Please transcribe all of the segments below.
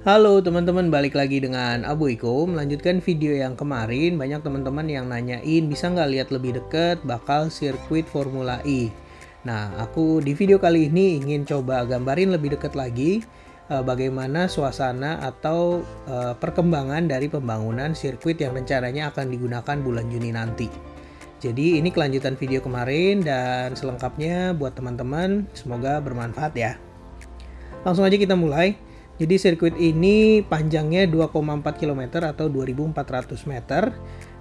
Halo teman-teman, balik lagi dengan Abu Iko. Melanjutkan video yang kemarin, banyak teman-teman yang nanyain bisa nggak lihat lebih dekat bakal sirkuit Formula E. Nah, aku di video kali ini ingin coba gambarin lebih dekat lagi bagaimana suasana atau perkembangan dari pembangunan sirkuit yang rencananya akan digunakan bulan Juni nanti. Jadi ini kelanjutan video kemarin dan selengkapnya buat teman-teman, semoga bermanfaat ya. Langsung aja kita mulai. Jadi sirkuit ini panjangnya 2,4 km atau 2.400 meter.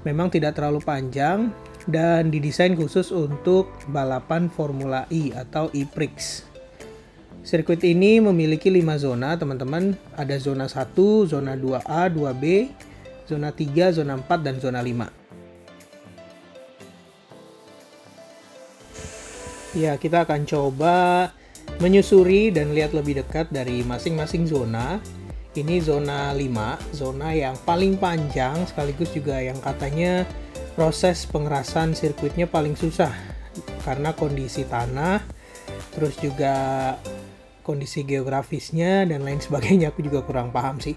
Memang tidak terlalu panjang dan didesain khusus untuk balapan Formula E atau E-Prix. Sirkuit ini memiliki 5 zona, teman-teman. Ada zona 1, zona 2A, 2B, zona 3, zona 4, dan zona 5. Ya, kita akan coba menyusuri dan lihat lebih dekat dari masing-masing zona. Ini zona 5, zona yang paling panjang sekaligus juga yang katanya proses pengerasan sirkuitnya paling susah karena kondisi tanah, terus juga kondisi geografisnya dan lain sebagainya. Aku juga kurang paham sih.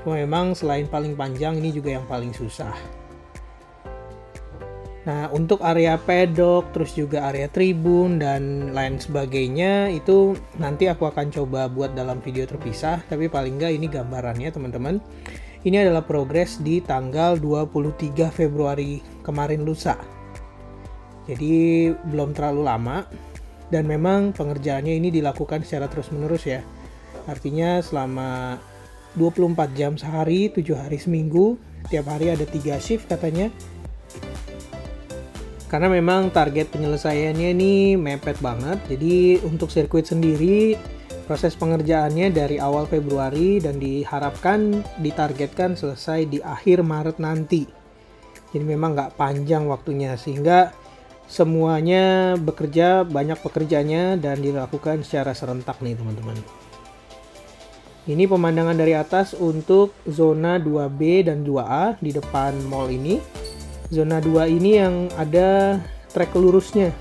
Cuma memang selain paling panjang, ini juga yang paling susah. Nah, untuk area pedok, terus juga area tribun, dan lain sebagainya, itu nanti aku akan coba buat dalam video terpisah, tapi paling nggak ini gambarannya teman-teman. Ini adalah progres di tanggal 23 Februari kemarin lusa. Jadi belum terlalu lama, dan memang pengerjaannya ini dilakukan secara terus-menerus ya. Artinya selama 24 jam sehari, 7 hari seminggu, tiap hari ada 3 shift katanya. Karena memang target penyelesaiannya ini mepet banget. Jadi untuk sirkuit sendiri proses pengerjaannya dari awal Februari dan diharapkan ditargetkan selesai di akhir Maret nanti. Jadi memang nggak panjang waktunya sehingga semuanya bekerja, banyak pekerjanya dan dilakukan secara serentak nih teman-teman. Ini pemandangan dari atas untuk zona 2B dan 2A di depan mall ini. Zona 2 ini yang ada trek lurusnya.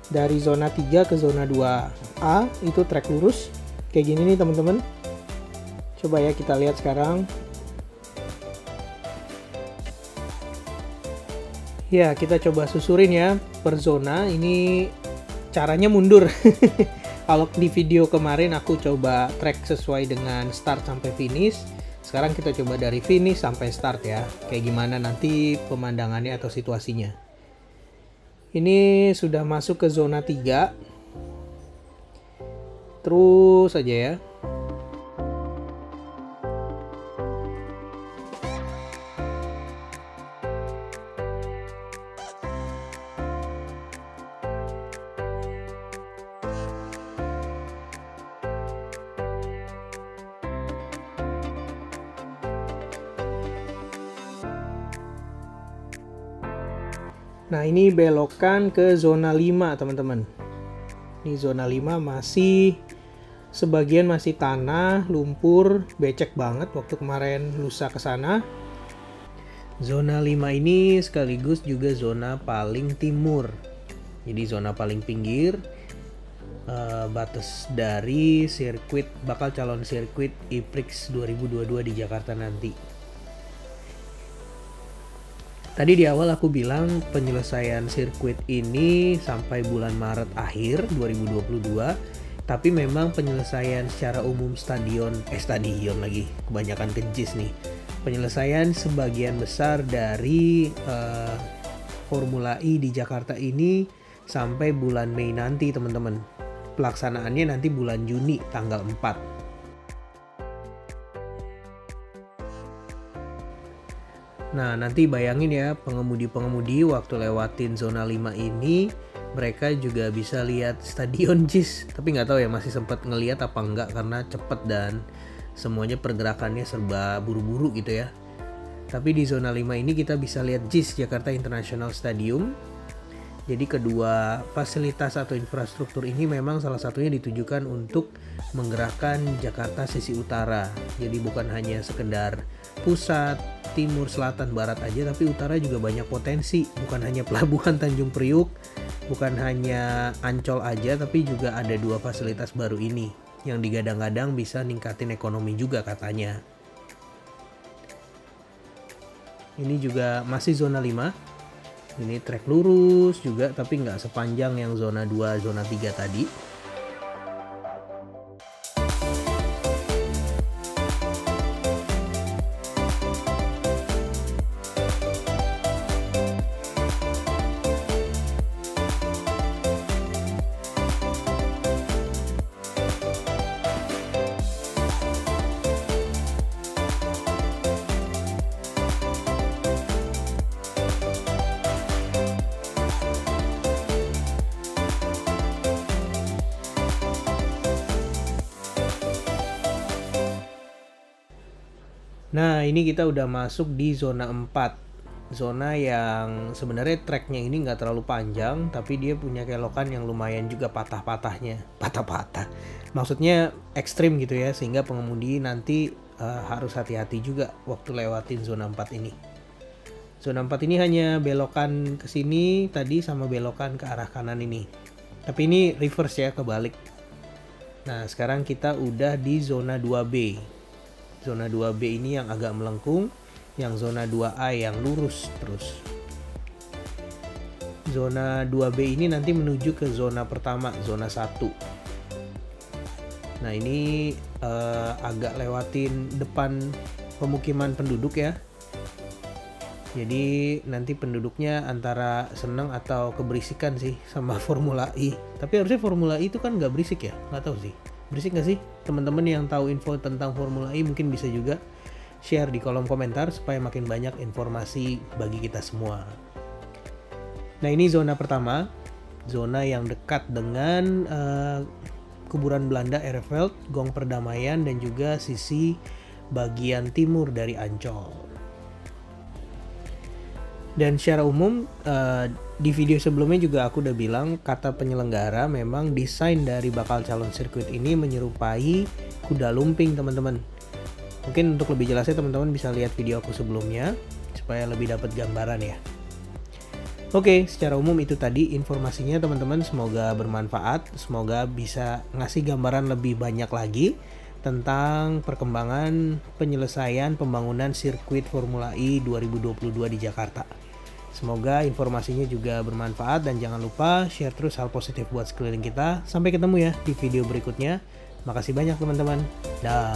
Dari zona 3 ke zona 2A itu trek lurus. Kayak gini nih teman-teman. Coba ya kita lihat sekarang. Ya, kita coba susurin ya per zona. Ini caranya mundur. Kalau di video kemarin aku coba trek sesuai dengan start sampai finish. Sekarang kita coba dari finish sampai start ya. Kayak gimana nanti pemandangannya atau situasinya. Ini sudah masuk ke zona 3. Terus aja ya. Nah, ini belokan ke zona 5 teman-teman. Ini zona 5 masih sebagian masih tanah, lumpur, becek banget waktu kemarin lusa ke sana. Zona 5 ini sekaligus juga zona paling timur. Jadi zona paling pinggir, batas dari sirkuit bakal calon sirkuit E-Prix 2022 di Jakarta nanti. Tadi di awal aku bilang penyelesaian sirkuit ini sampai bulan Maret akhir 2022. Tapi memang penyelesaian secara umum stadion lagi, kebanyakan kejis nih. Penyelesaian sebagian besar dari Formula E di Jakarta ini sampai bulan Mei nanti teman-teman. Pelaksanaannya nanti bulan Juni tanggal 4. Nah, nanti bayangin ya, pengemudi-pengemudi waktu lewatin zona 5 ini, mereka juga bisa lihat stadion JIS. Tapi nggak tahu ya, masih sempat ngelihat apa enggak karena cepet dan semuanya pergerakannya serba buru-buru gitu ya. Tapi di zona 5 ini kita bisa lihat JIS, Jakarta International Stadium. Jadi kedua fasilitas atau infrastruktur ini memang salah satunya ditujukan untuk menggerakkan Jakarta sisi utara. Jadi bukan hanya sekedar pusat, timur, selatan, barat aja, tapi utara juga banyak potensi. Bukan hanya pelabuhan Tanjung Priuk, bukan hanya Ancol aja, tapi juga ada 2 fasilitas baru ini. yang digadang-gadang bisa ningkatin ekonomi juga katanya. Ini juga masih zona 5. Ini trek lurus juga, tapi nggak sepanjang yang zona 2, zona 3 tadi. Nah, ini kita udah masuk di zona 4. Zona yang sebenarnya treknya ini nggak terlalu panjang, tapi dia punya kelokan yang lumayan juga patah-patahnya. Patah-patah. Maksudnya ekstrim gitu ya, sehingga pengemudi nanti harus hati-hati juga waktu lewatin zona 4 ini. Zona 4 ini hanya belokan ke sini tadi sama belokan ke arah kanan ini. Tapi ini reverse ya, kebalik. Nah, sekarang kita udah di zona 2B. Zona 2B ini yang agak melengkung, yang zona 2A yang lurus terus. Zona 2B ini nanti menuju ke zona pertama, zona 1. Nah, ini agak lewatin depan pemukiman penduduk ya. Jadi nanti penduduknya antara seneng atau keberisikan sih sama Formula E. Tapi harusnya Formula E itu kan nggak berisik ya? Nggak tahu sih. Berisik nggak sih? Teman-teman yang tahu info tentang Formula E mungkin bisa juga share di kolom komentar supaya makin banyak informasi bagi kita semua. Nah, ini zona pertama, zona yang dekat dengan kuburan Belanda Ereveld, Gong Perdamaian, dan juga sisi bagian timur dari Ancol. Dan secara umum di video sebelumnya juga aku udah bilang kata penyelenggara memang desain dari bakal calon sirkuit ini menyerupai kuda lumping teman-teman. Mungkin untuk lebih jelasnya teman-teman bisa lihat video aku sebelumnya supaya lebih dapat gambaran ya. Oke, secara umum itu tadi informasinya teman-teman, semoga bermanfaat, semoga bisa ngasih gambaran lebih banyak lagi tentang perkembangan penyelesaian pembangunan sirkuit Formula E 2022 di Jakarta. Semoga informasinya juga bermanfaat dan jangan lupa share terus hal positif buat sekeliling kita. Sampai ketemu ya di video berikutnya. Makasih banyak teman-teman. Dah.